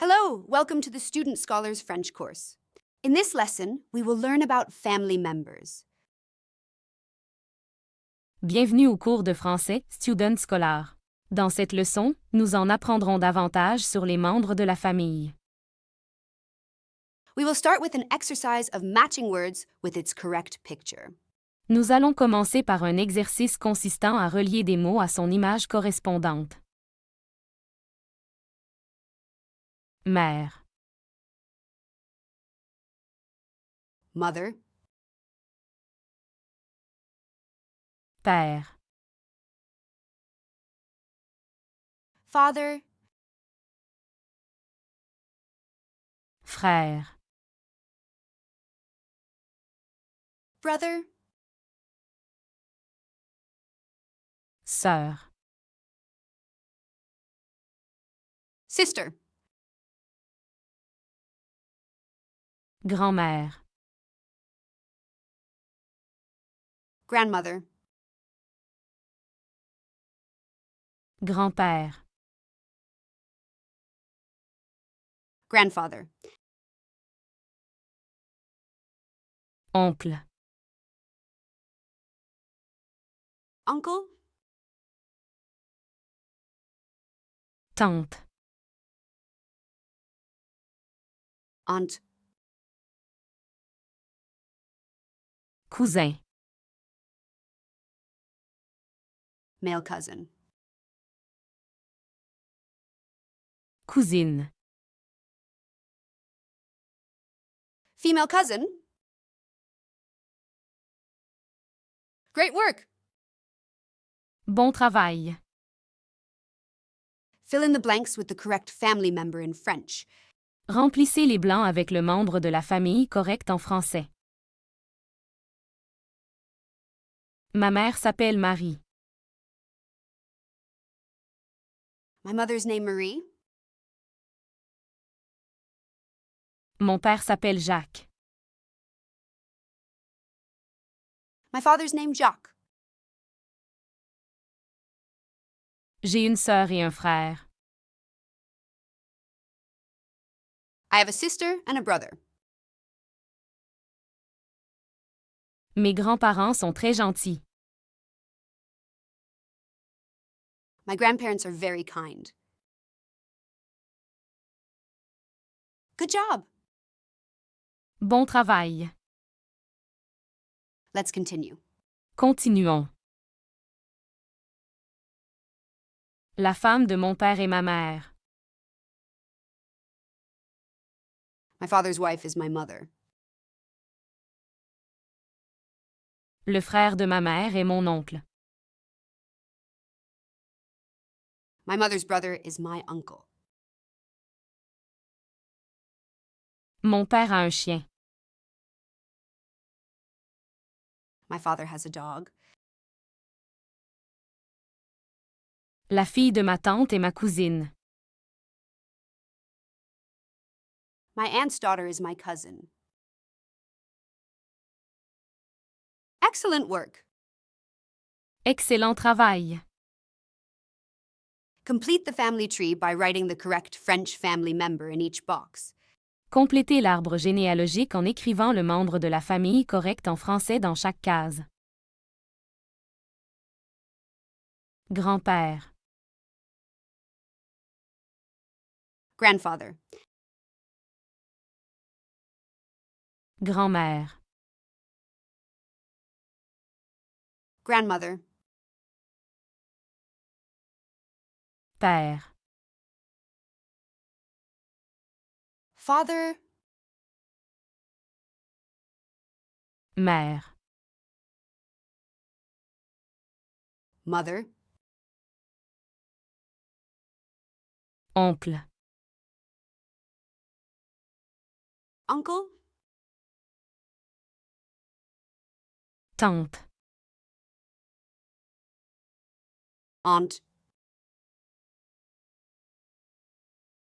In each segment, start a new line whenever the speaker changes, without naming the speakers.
Hello, welcome to the Student Scholars French course. In this lesson, we will learn about family members.
Bienvenue au cours de français StudentScholars. Dans cette leçon, nous en apprendrons davantage sur les membres de la famille.
We will start with an exercise of matching words with its correct picture.
Nous allons commencer par un exercice consistant à relier des mots à son image correspondante. Mère,
Mother,
père,
father,
frère,
brother,
sœur,
sister,
grand-mère,
grandmother,
grand-père,
grandfather,
oncle,
uncle,
tante,
aunt,
cousin,
male cousin,
cousine,
female cousin. Great work!
bon travail.
Fill in the blanks with the correct family member in French.
Remplissez les blancs avec le membre de la famille correct en français. Ma mère s'appelle Marie.
My mother's name Marie.
Mon père s'appelle Jacques.
My father's name Jacques.
J'ai une sœur et un frère.
I have a sister and a brother.
Mes grands-parents sont très gentils.
My grandparents are very kind. Good job!
Bon travail.
Let's continue.
Continuons. La femme de mon père est ma mère.
My father's wife is my mother.
Le frère de ma mère est mon oncle.
My mother's brother is my uncle.
Mon père a un chien.
My father has a dog.
La fille de ma tante est ma cousine.
My aunt's daughter is my cousin. Excellent work!
Excellent travail.
Complete the family tree by writing the correct French family member in each box.
Complétez l'arbre généalogique en écrivant le membre de la famille correct en français dans chaque case. Grand-père,
Grandfather,
grand-mère,
grandmother,
père,
father,
mère,
mother,
oncle,
uncle,
tante,
aunt,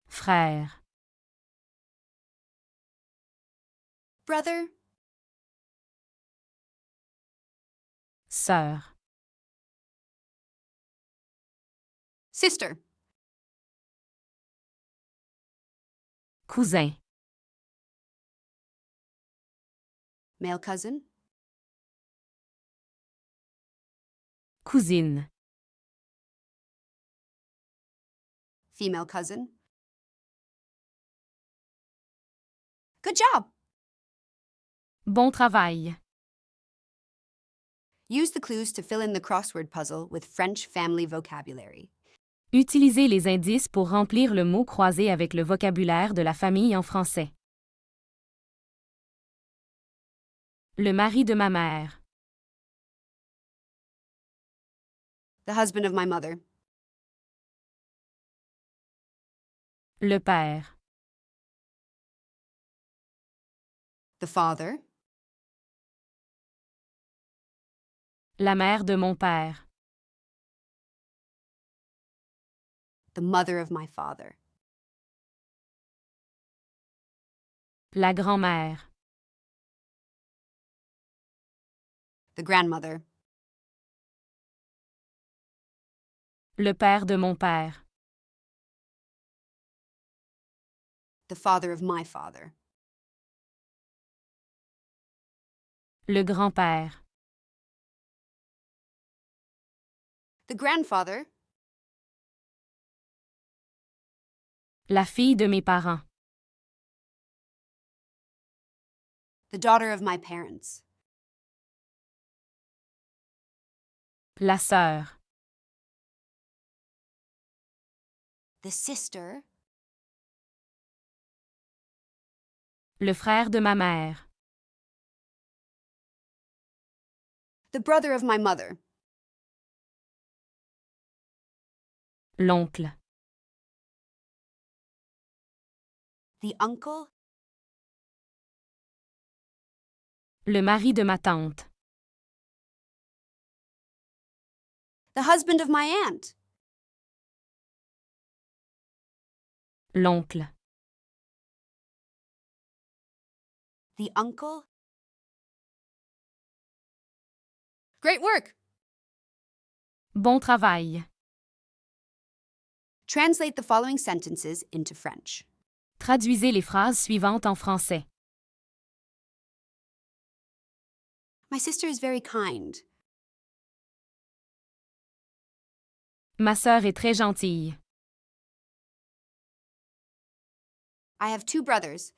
frère,
brother,
sœur,
sister,
cousin,
Male cousin,
cousine,
female cousin. Good job!
bon travail.
Use the clues to fill in the crossword puzzle with French family vocabulary.
Utilisez les indices pour remplir le mot croisé avec le vocabulaire de la famille en français. Le mari de ma mère,
The husband of my mother.
le père,
The father.
la mère de mon père,
The mother of my father.
la grand-mère,
The grandmother.
le père de mon père,
The father of my father.
le grand-père,
The grandfather.
la fille de mes parents,
The daughter of my parents.
la sœur,
The sister.
le frère de ma mère,
The brother of my mother.
l'oncle,
The uncle.
le mari de ma tante,
The husband of my aunt.
l'oncle,
The uncle. Great work!
bon travail.
Translate the following sentences into French.
Traduisez les phrases suivantes en français.
My sister is very kind.
Ma sœur est très gentille.
I have 2 brothers.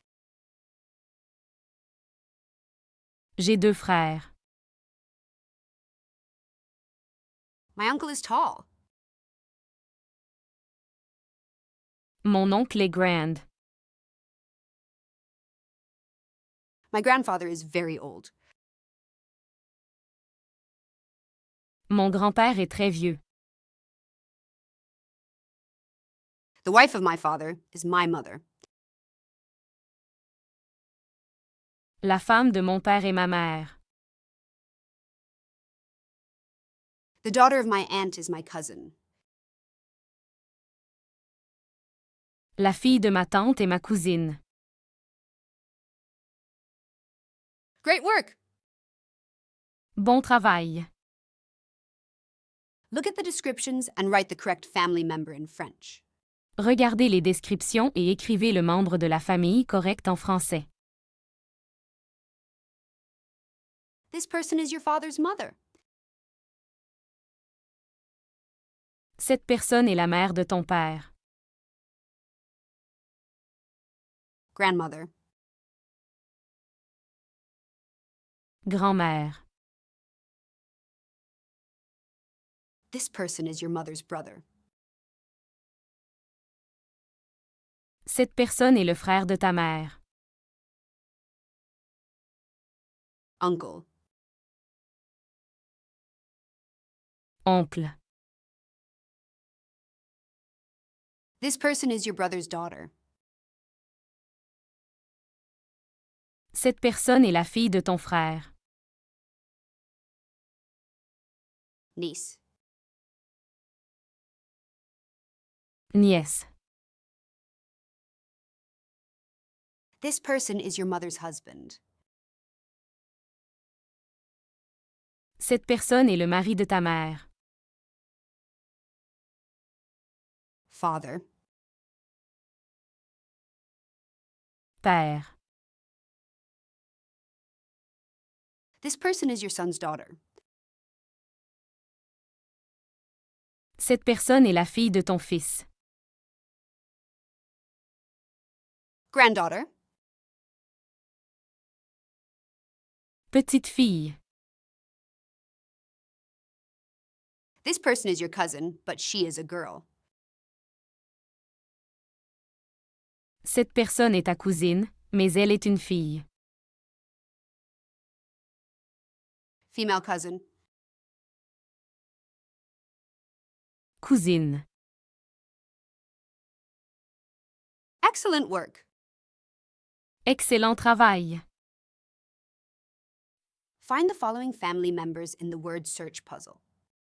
J'ai 2 frères.
My uncle is tall.
Mon oncle est grand.
My grandfather is very old.
Mon grand-père est très vieux.
The wife of my father is my mother.
La femme de mon père est ma mère.
The daughter of my aunt is my cousin.
La fille de ma tante est ma cousine.
Great work!
Bon travail.
Look at the descriptions and write the correct family member in French.
Regardez les descriptions et écrivez le membre de la famille correct en français.
This person is your father's mother.
Cette personne est la mère de ton père.
Grandmother.
Grand-mère.
This person is your mother's brother.
Cette personne est le frère de ta mère.
Uncle.
Oncle.
This person is your brother's daughter.
Cette personne est la fille de ton frère.
Niece.
Nièce.
This person is your mother's husband.
Cette personne est le mari de ta mère.
Father.
Père.
This person is your son's daughter.
Cette personne est la fille de ton fils.
Granddaughter.
Petite fille.
This person is your cousin, but she is a girl.
Cette personne est ta cousine, mais elle est une fille.
Female cousin.
Cousine.
Excellent work.
Excellent travail.
Find the following family members in the word search puzzle.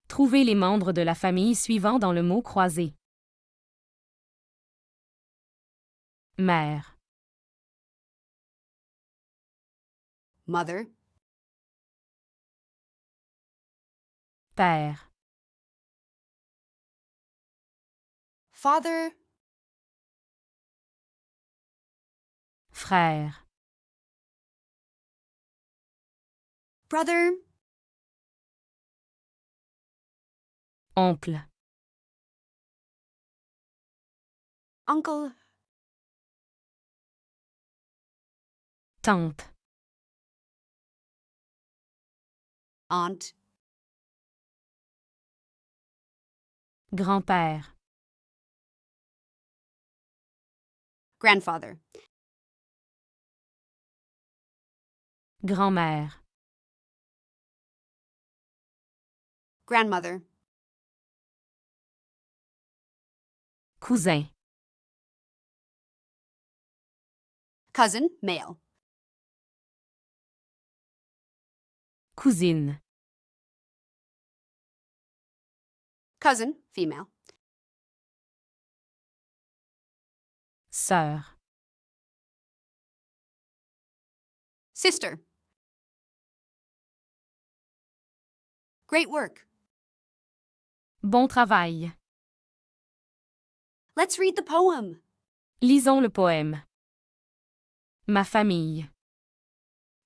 Trouvez les membres de la famille suivants dans le mot croisé. Mère.
Mother.
Père.
Father.
Frère.
Brother.
Oncle.
Uncle.
Tante.
Aunt.
Grand-père.
Grandfather.
Grand-mère.
Grandmother.
Cousin.
Cousin, male.
Cousine.
Cousin, female.
Sœur.
Sister. Great work.
Bon travail.
Let's read the poem.
Lisons le poème. Ma famille.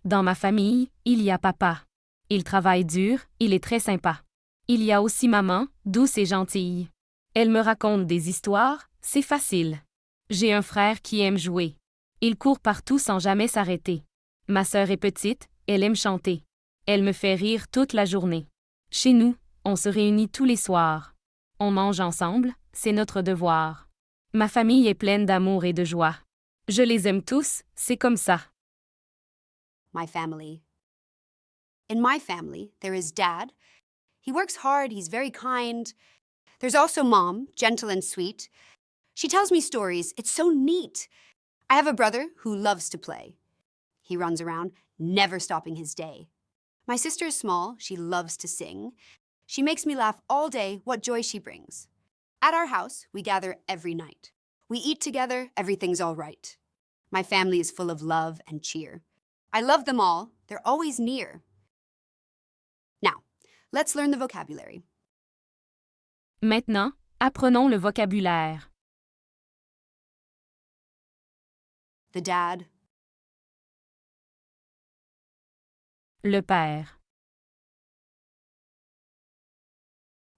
Dans ma famille, il y a papa. Il travaille dur, il est très sympa. Il y a aussi maman, douce et gentille. Elle me raconte des histoires, c'est facile. J'ai un frère qui aime jouer. Il court partout sans jamais s'arrêter. Ma sœur est petite, elle aime chanter. Elle me fait rire toute la journée. Chez nous, on se réunit tous les soirs. On mange ensemble, c'est notre devoir. Ma famille est pleine d'amour et de joie. Je les aime tous, c'est comme ça.
My family. In my family, there is Dad. He works hard, he's very kind. There's also Mom, gentle and sweet. She tells me stories, it's so neat. I have a brother who loves to play. He runs around, never stopping his day. My sister is small, she loves to sing. She makes me laugh all day, what joy she brings. At our house, we gather every night. We eat together, everything's all right. My family is full of love and cheer. I love them all, they're always near. Now, let's learn the vocabulary.
Maintenant, apprenons le vocabulaire.
The dad,
Le père.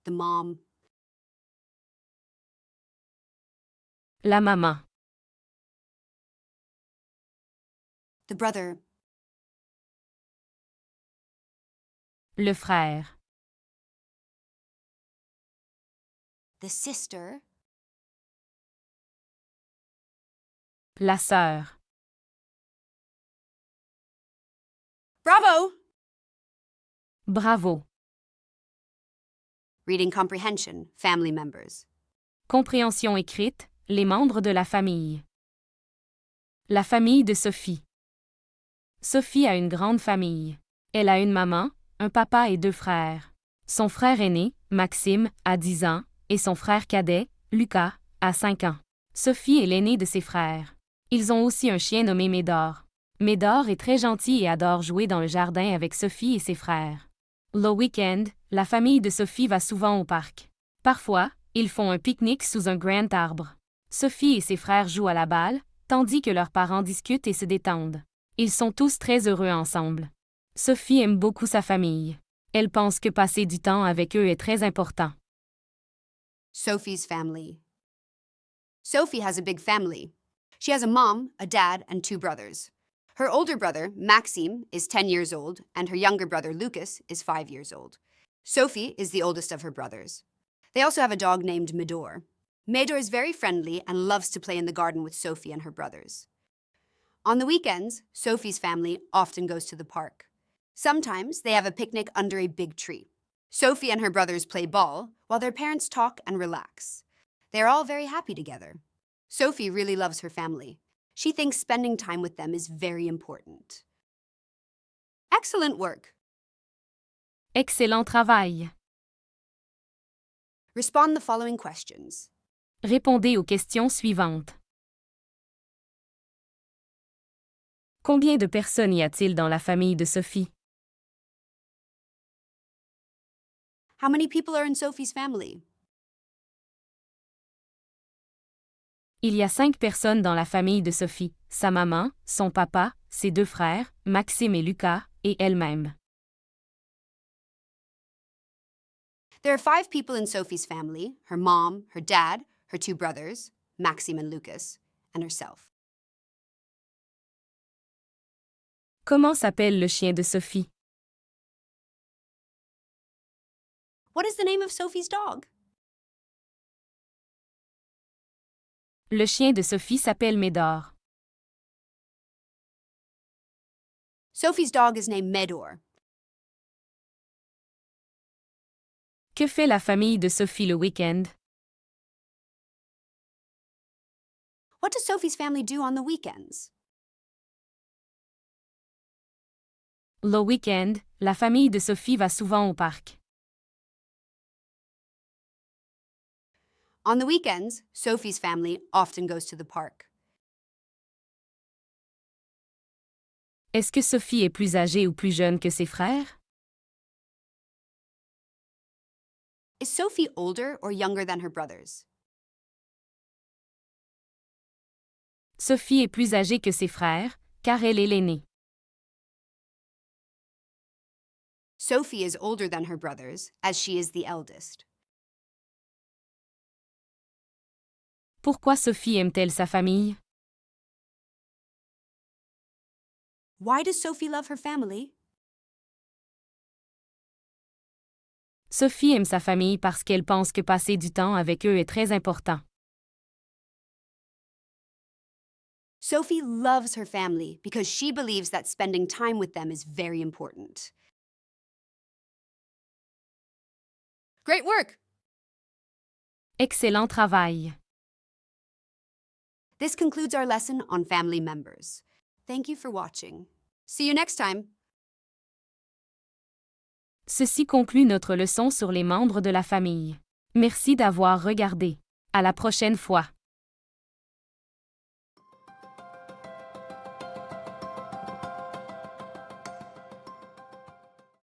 the mom,
La maman.
the brother,
Le frère.
the sister,
La sœur.
Bravo!
Bravo.
Reading comprehension, family members.
Compréhension écrite, les membres de la famille. La famille de Sophie. Sophie a une grande famille. Elle a une maman, un papa et 2 frères. Son frère aîné, Maxime, a 10 ans, et son frère cadet, Lucas, a 5 ans. Sophie est l'aînée de ses frères. Ils ont aussi un chien nommé Médor. Médor est très gentil et adore jouer dans le jardin avec Sophie et ses frères. Le week-end, la famille de Sophie va souvent au parc. Parfois, ils font un pique-nique sous un grand arbre. Sophie et ses frères jouent à la balle, tandis que leurs parents discutent et se détendent. Ils sont tous très heureux ensemble. Sophie aime beaucoup sa famille. Elle pense que passer du temps avec eux est très important.
Sophie's family. Sophie has a big family. She has a mom, a dad, and 2 brothers. Her older brother, Maxime, is 10 years old, and her younger brother, Lucas, is 5 years old. Sophie is the oldest of her brothers. They also have a dog named Medor. Medor is very friendly and loves to play in the garden with Sophie and her brothers. On the weekends, Sophie's family often goes to the park. Sometimes they have a picnic under a big tree. Sophie and her brothers play ball, while their parents talk and relax. They are all very happy together. Sophie really loves her family. She thinks spending time with them is very important. Excellent work.
Excellent travail.
Respond the following questions.
Répondez aux questions suivantes. Combien de personnes y a-t-il dans la famille de Sophie?
How many people are in Sophie's family?
Il y a 5 personnes dans la famille de Sophie, sa maman, son papa, ses 2 frères, Maxime et Lucas, et elle-même.
There are 5 people in Sophie's family: her mom, her dad, her 2 brothers, Maxime and Lucas, and herself.
Comment s'appelle le chien de Sophie?
What is the name of Sophie's dog?
Le chien de Sophie s'appelle Médor.
Sophie's dog is named Medor.
Que fait la famille de Sophie le week-end?
What does Sophie's family do on the weekends?
Le week-end, la famille de Sophie va souvent au parc.
On the weekends, Sophie's family often goes to the park.
Est-ce que Sophie est plus âgée ou plus jeune que ses frères?
Is Sophie older or younger than her brothers?
Sophie est plus âgée que ses frères, car elle est l'aînée.
Sophie is older than her brothers, as she is the eldest.
Pourquoi Sophie aime-t-elle sa famille?
Why does Sophie love her family?
Sophie aime sa famille parce qu'elle pense que passer du temps avec eux est très important.
Sophie loves her family because she believes that spending time with them is very important. Great work!
Excellent travail.
This concludes our lesson on family members. Thank you for watching. See you next time!
Ceci conclut notre leçon sur les membres de la famille. Merci d'avoir regardé. À la prochaine fois.